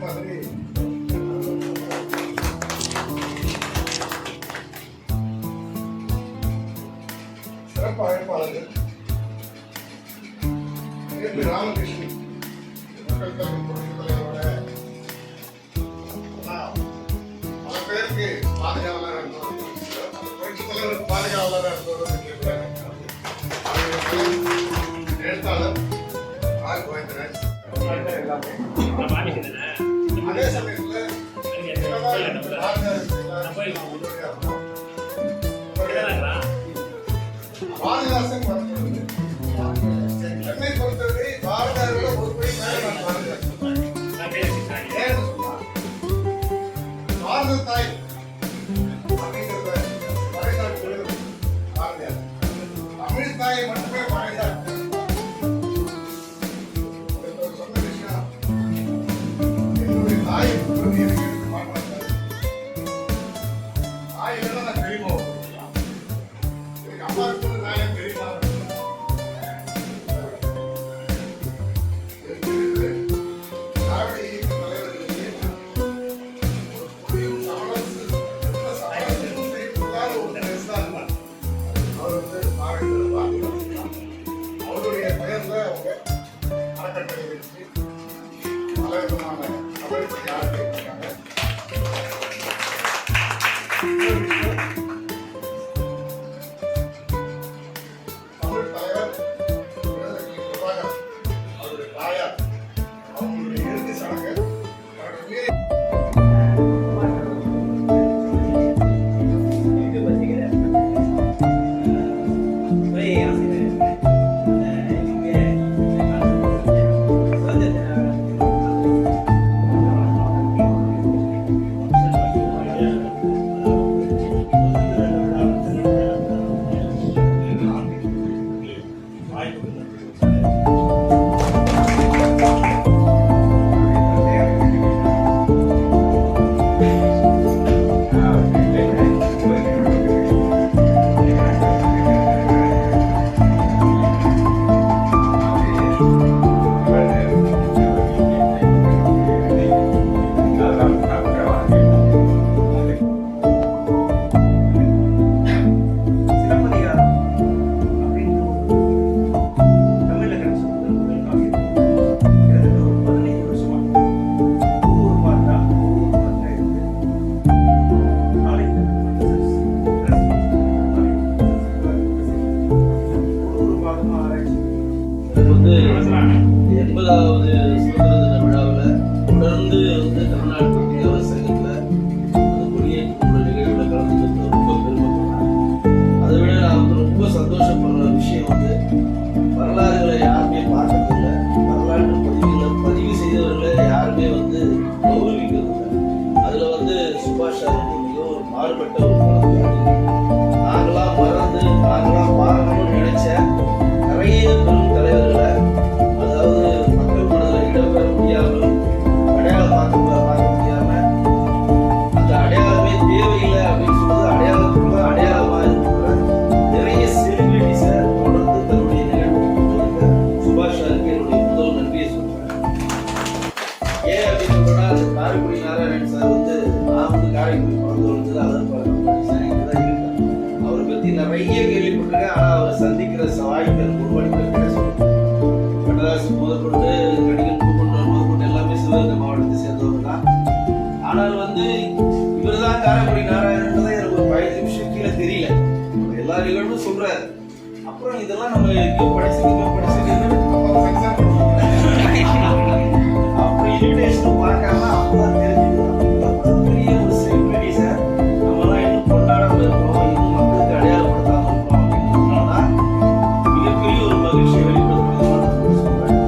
மாதிரி சிறப்பு அழைப்பாளர்கள் ராமகிருஷ்ணன் மக்கள் தலைவர் புரட்சி தலைவரோட பல பேருக்கு பாதுகாவலராக இருந்தவர், புரட்சி தலைவருக்கு பாதுகாவலராக இருந்தவர் எழுத்தாளர் ஆர் கோவிந்தராஜ் எல்லாமே. அதே சமயத்தில் பாரதிதாசன் சென்னை பொறுத்தவரை பாரதியாரோட ஒரு படி மேலே பாரத தாய் அப்படிங்கிறத பறைசாற்று பாரதியார். தமிழ் தாயை மட்டுமே பறைசாற்று சொன்ன விஷயம் என்னுடைய தாயை எனக்கு எடுத்து மாட்டாங்க. தாய் இல்லைன்னா நான் தெரியுமா எனக்கு அம்மா இருக்கிறது நான் எனக்கு தெரியுமா அவருடைய பெயர்ல அவங்க அறக்கட்டளை வச்சு பல விதமான நடவடிக்கை ஆரம்பிச்சிருக்காங்க. தமிழ் தலைவர் பிரபாகர் அவருடைய தாயார் அவங்களுடைய இறுதி சடங்கு நிறைய கேள்விப்பட்டிருக்கேன். ஆனா அவர் சந்திக்கிற வாய்ப்புகள் கண்ணதாசன் முதற்கொண்டு கடிகள் முதற்கொண்டு எல்லாமே சிவகங்கை மாவட்டத்தை சேர்ந்தவங்க தான். ஆனால் இவர் தான் காரைக்குடி நாராயணன்றதை எனக்கு ஒரு 5 நிமிஷம் கீழே தெரியல. எல்லா நிகழ்வும் சொல்றாரு. அப்புறம் இதெல்லாம் நம்ம அப்படி இன்விடேஷன் பார்க்காம அப்பதான் தெரிஞ்சுது பெரிய ஒரு செலிபிரிட்டி சார். நம்மலாம் இன்னும் கொண்டாடாம இருக்கோம், இன்னும் மக்களுக்கு அடையாளப்படுத்தாம இருக்கோம் அப்படின்றதுனாலதான் மிகப்பெரிய ஒரு மகிழ்ச்சியை வெளிப்படுத்துறது சொல்றேன்.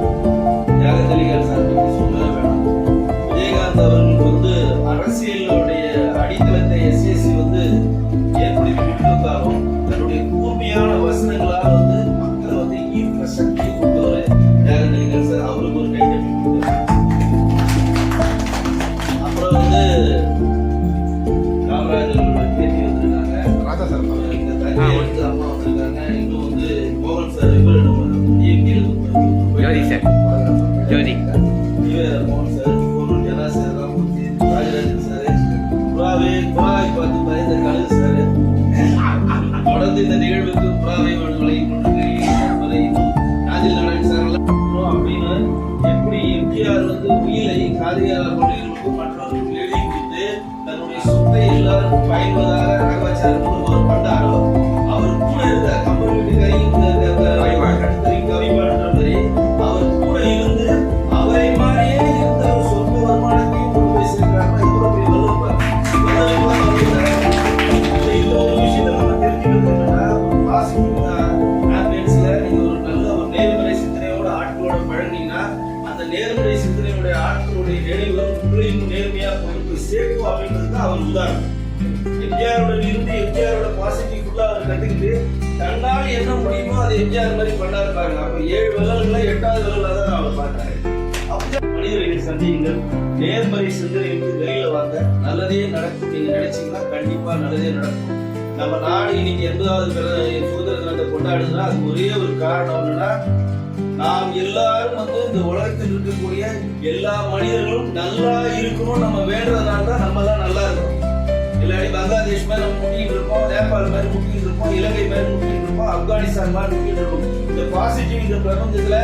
தியாகத்தலிகார் சார் பற்றி சொல்லவே வேணாம். விஜயகாந்த் அவர்களுக்கு அரசியலுடைய அடித்தளத்தை எஸ்எஸ்சி ஏற்படுத்தி கொடுத்திருந்தாலும் தன்னுடைய கூர்மையான வசனங்களால் மக்களை ஈர்க்கிற சக்தியை கொடுத்தவர் தியாகத்தலிகார் சார். அவருக்கு ஒரு கைதட்டி கொடுத்தார். அப்புறம் காமராஜர்களோட பேட்டி வந்திருக்காங்க, ராஜா சார் இந்த தங்கை எடுத்து அம்மா வந்திருக்காங்க. இன்னும் மோகன் சார் ஜோதி சார் ஜோதி மோகன் சார் ஜனா சார் வந்து இந்த நிகழ்வுக்கு புறாவை வழங்கி கொண்டிருக்கிறீர்கள் என்பதை இன்னும் நாதில் நடக்கிறார்கள் அப்படின்னு எப்படி எம்ஜிஆர் வந்து உயிரை காரியாளர் பள்ளிகளுக்கும் மற்றவர்களுக்கும் எழுதி கொடுத்து தன்னுடைய சொத்தை எல்லாருக்கும் பயன்பதாக ராகவாச்சாரம் அவர் பண்ணாரோ அவர் கூட இருந்த கம்பர் வீட்டுக்காரையும் கவிமான்ற மாதிரி அவர் கூட இருந்து அவரை மாதிரியே இருந்த ஒரு சொந்த வருமானத்தையும் கொண்டு போய் சேர்க்கிறாங்க. எவ்வளவு பெரிய வல்லப்பார். இந்த ஒரு விஷயத்தை நம்ம தெரிஞ்சுக்கிறது என்னன்னா, பாசிட்டிவ் ஆம்பியன்ஸ்ல நீங்க ஒரு நல்ல ஒரு நேர்மறை சிந்தனையோட ஆட்களோட பழகினீங்கன்னா அந்த நேர்மறை சிந்தனையுடைய ஆட்களுடைய நினைவுகள் உங்களையும் நேர்மையா கொண்டு போய் சேர்க்கும் அப்படின்றது தான் அவர் உதாரணம். எம்ஜிஆரோட இருந்து எம்ஜிஆரோட பாசிட்டிவ் ஃபுல்லா அவர் கத்துக்கிட்டு தன்னால் என்ன முடியுமோ அதை எம்ஜிஆர் மாதிரி பண்ணாரு பாருங்க. அப்ப 7 விரல்களை 8வது விரல்ல தான் அவர் பார்த்தாரு. அப்படிதான் மனிதர்களை சந்தியுங்கள், நேர்மறை சிந்தனைக்கு வெளியில வாங்க, நல்லதே நடக்கும். நீங்க நினைச்சீங்கன்னா கண்டிப்பா நல்லதே நடக்கும். நம்ம நாடு இன்னைக்கு 80வது சுதந்திர தினத்தை கொண்டாடுதுன்னா அது ஒரே ஒரு காரணம் என்னன்னா, நாம் எல்லாரும் வந்து இந்த உலகத்தில் இருக்கக்கூடிய எல்லா மனிதர்களும் நல்லா இருக்கணும் நம்ம வேண்டதுனால தான் நம்ம எல்லாம் நல்லா இருக்கணும். இல்லாட்டி பங்களாதேஷ் மேல நம்ம முட்டிட்டு இருப்போம், நேபாள் மேல முட்டிட்டு இருப்போம், இலங்கை மேல முட்டிட்டு இருப்போம், ஆப்கானிஸ்தான் மேல முட்டிட்டு இருப்போம். இந்த பாசிட்டிவ் இந்த பிரபஞ்சத்துல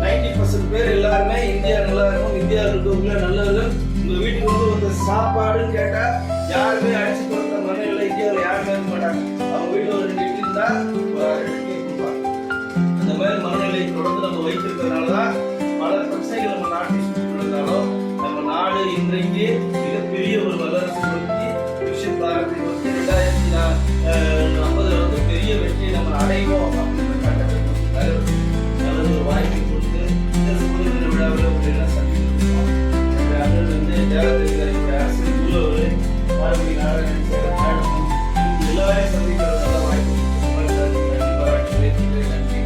90% பேர் எல்லாருமே இந்தியா நல்லா இருக்கும், இந்தியா இருக்கவங்கள நல்லவர்கள். உங்க வீட்டுக்கு வந்து ஒரு சாப்பாடுன்னு கேட்டா யாருமே அடிச்சு கொடுத்த மனநிலை இந்தியாவில் யாருமே இருக்க மாட்டாங்க. அவங்க வீட்டுல ஒரு 2 இட்லி இருந்தா ஒரு 2 இட்லி கொடுப்பாங்க. அந்த மாதிரி மனநிலை தொடர்ந்து நம்ம வைத்திருக்கிறதுனாலதான் பல பிரச்சனைகள் நம்ம நாட்டில் சுற்றினாலும் நம்ம நாடு இன்றைக்கு மிகப்பெரிய ஒரு வல்லரசு நோக்கி பாரதி 2050 வந்து பெரிய வெற்றியை நம்ம அடைவோம் அப்படின்னு கட்டத்தில் நல்ல ஒரு வாய்ப்பை கொடுத்து இந்த சுதந்திர விழாவில் எல்லாம் சந்திச்சிருக்கோம். அண்ணன் வந்து தேவதேவிகளுடைய அரசு உள்ளவர் பாரதி நாராயணன் எல்லாரையும் சந்திக்கிற நல்ல வாய்ப்பு பாராட்டு நன்றி.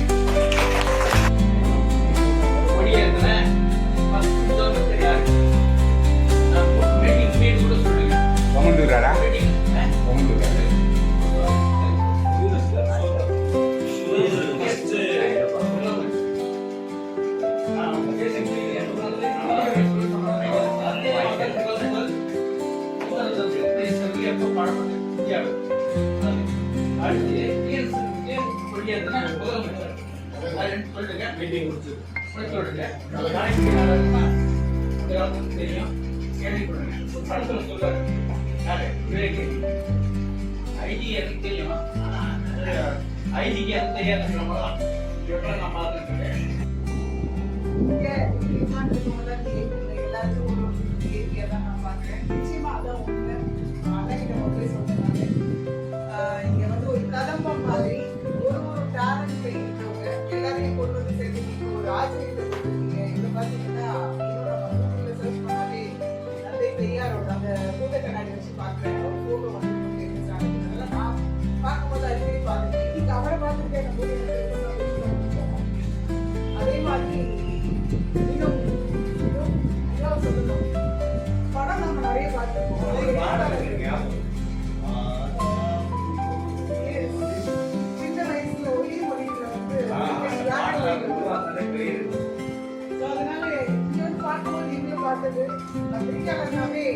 அதே மாதிரி படம் நம்ம நிறைய பார்த்துருக்கோம். சின்ன வயசுல ஒரே மொழியில வந்து அதனால இங்க வந்து பார்க்கும்போது நீங்களும் பார்த்தது பிரியாணாவே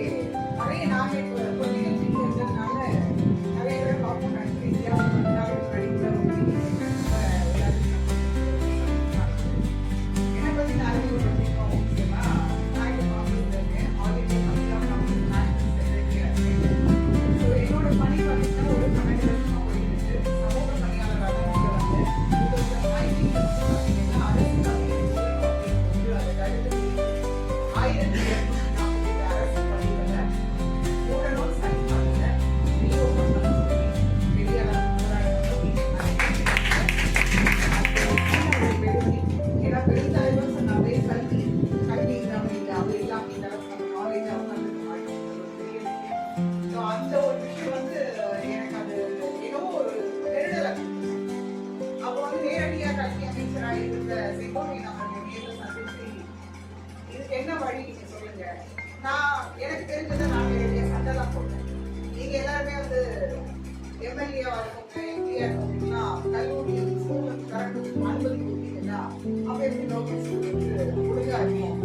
நிறைய நாமே நிகழ்ச்சி இருந்ததுனால நிறைய பேரை பார்ப்போம். நன்றி என்ன வழி நீங்க சொல்லுங்க. நான் எனக்கு தெரிஞ்சதை நான் சண்டைலாம் போட்டேன். நீங்க எல்லாருமே வந்து எம்எல்ஏவா இருக்கவங்க, எம்பியா இருக்கவங்கன்னா கல்லூரி ஸ்கூலுக்கு கரெக்ட் அனுமதி கொடுத்தீங்கன்னா அப்ப எப்படி லோக்கல் ஸ்கூல் வந்து ஒழுங்கா இருக்கும்.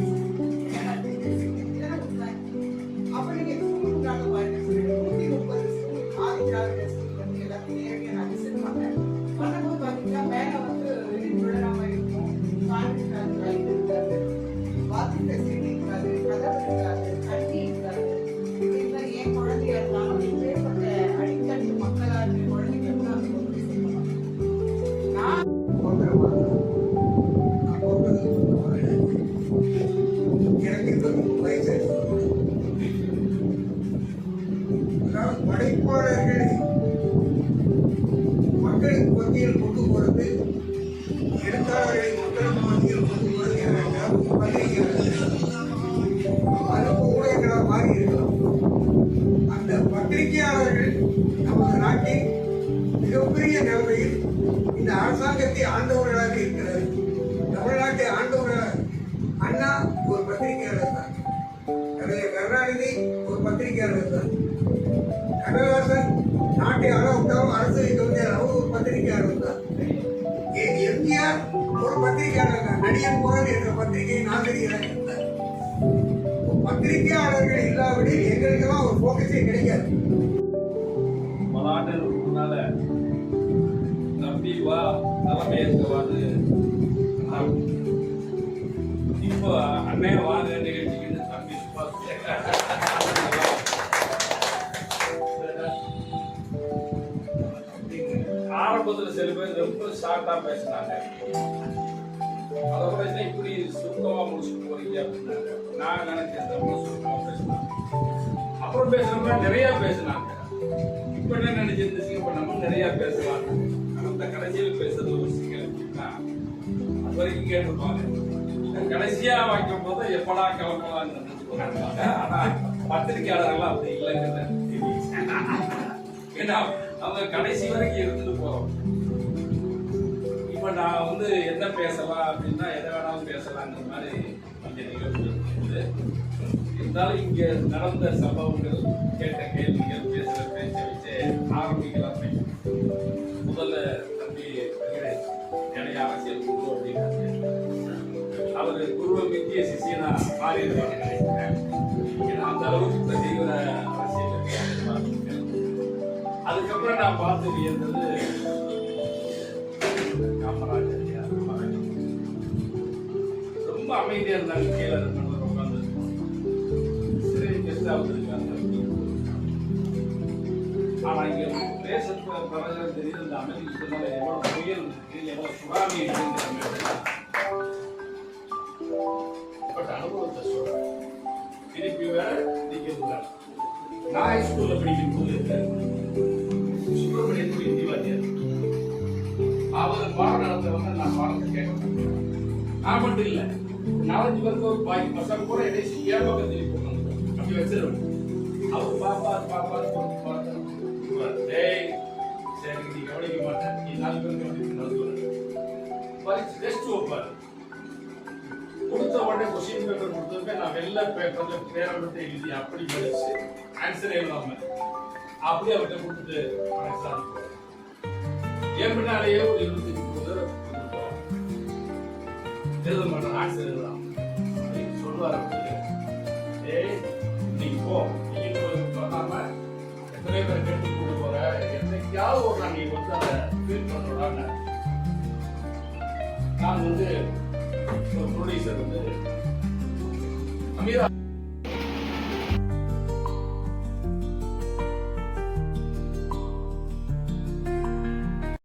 அப்ப நீங்க ஸ்கூலுக்காக பாருங்க, 130 ஸ்கூல் ஆதித்யா ஸ்கூல் வந்து எல்லாத்தையும் நேரடியாக நான் விசிட் பண்ணேன். எனக்கு 23 வயசு. அதாவது படைப்பாளர்களை மக்களுக்கு மத்தியில் கொண்டு போறது, எழுத்தாளர்களை மக்களுக்கு மத்தியில் கொண்டு போறது என்றால் பத்திரிகையாளர்கள் அதுக்கு ஊடகங்களாக மாறி இருக்கலாம். அந்த பத்திரிகையாளர்கள் நமது நாட்டில் மிகப்பெரிய நிலைமையில் இந்த அரசாங்கத்தை ஆண்டவர்களாக இருக்கிறார். தமிழ்நாட்டை ஆண்டவர்களாக அண்ணா ஒரு பத்திரிகையாளர் தான், கருணாநிதி ஒரு பத்திரிகையாளர் தான், கண்ணதாசன் நாட்டை ஆளவிட்டாலும் அரசு வைக்க வந்தார், அவர் ஒரு பத்திரிகையாளர் தான், எம்ஜிஆர் ஒரு பத்திரிகையாளர் தான், நடிகர் குரல் என்ற பத்திரிகையின் ஆசிரியராக இருந்தார். பத்திரிகையாளர்கள் இல்லாவிடில் எங்களுக்கெல்லாம் ஒரு போக்கஸே கிடைக்காது. பல ஆண்டுகளுக்கு முன்னால நம்பி வா தலைமையேற்கவாது இப்போ அண்ணே வாங்க நிகழ்ச்சிக்கு தம்பி ஆரம்பத்தில் சில பேர் ரொம்ப ஷார்ட்டா பேசினாங்க. அதை கூட இப்படி சுருக்கமா முடிச்சுட்டு போறீங்க அப்படின்னாங்க. நான் நினைச்சேன் ரொம்ப சுருக்கமா பேசினாங்க. அப்புறம் பேசுறப்ப நிறைய பேசினாங்க. இப்ப என்ன நினைச்சிருந்துச்சு, இப்ப நம்ம நிறைய பேசலாம். அந்த கடைசியில் பேசுறது ஒரு சிக்கல் அப்படின்னா அது வரைக்கும் கேட்டுருப்பாங்க. கடைசியா வைக்கும் போது எப்படா கிளம்பலாம்னு நினைச்சுக்கோங்க. ஆனா பத்திரிகையாளர்கள் அப்படி இல்லைங்கிறது ஏன்னா அவங்க கடைசி வரைக்கும் இருந்துட்டு போறோம். இப்ப நான் வந்து என்ன பேசலாம் அப்படின்னா எதை வேணாலும் பேசலாங்கிற மாதிரி அந்த நிகழ்வு இருக்குது. இருந்தாலும் இங்க நடந்த சம்பவங்கள், கேட்ட கேள்விகள், பேசுற பேச்சை வச்சு ஆரம்பிக்கலாம். முதல்ல தம்பி வெங்கடேஷ் என்னைய அரசியல் குரு அப்படின்னாரு. அவரு குருவை மித்திய சிஷியனா மாறி இருப்பாங்க நினைக்கிறேன். ஏன்னா அந்த அளவுக்கு இப்ப தீவிர அரசியல். அதுக்கப்புறம் நான் பார்த்து வியந்தது காமராஜர் ரொம்ப அமைதியா இருந்தாங்க. கீழே உட்கார்ந்து சிறை கெஸ்டா வந்திருக்காங்க. ஆனா இங்க பேசுற பிரதமர் தெரியுது இந்த அமைதிக்கு எவ்வளவு புயல் இருக்கு, எவ்வளவு சுனாமி இருக்குங்கிற அனுபவத்தை சொல்றேன். திருப்பி வேற நீங்க நான் ஹைஸ்கூல்ல படிக்கும் போது சுப்பிரமணியன் ஹிந்தி வாத்தியார் அவர் பாடம் நடத்துறவங்க நான் பாடத்தை கேட்க நான் மட்டும் இல்ல 4-5 பேருக்கு ஒரு பாக்கி பசங்க கூட இடையே ஏன் திருப்பி போகணும் அப்படி வச்சிருவோம். அவர் பாப்பா டேய் சரி நீ கவனிக்க மாட்டேன், நீ 4 பேர் கவனிக்க பரிச்சு டெஸ்ட் வைப்பாரு. கொடுத்த உடனே கொஸ்டின் பேப்பர் கொடுத்ததுமே நான் வெள்ளை பேப்பர்ல பேரை மட்டும் எழுதி அப்படி படிச்சு ஆன்சர் எழுதாம அப்படியே அவர்கிட்ட கொடுத்துட்டு என் பின்னாலேயே ஒரு 25 எழுத மாட்டேன், ஆன்சர் எழுதலாம் அப்படின்னு சொல்லுவார். ஏய் நீங்க போ, நீங்க சொல்லாம எத்தனை பேர் கேட்டு கொண்டு போற, என்னைக்காவது ஒரு நாள் நீ வந்து அதை ஃபீல் பண்ணுறாங்க. நான் வந்து ஒரு ப்ரொடியூசர் வந்து அமீரா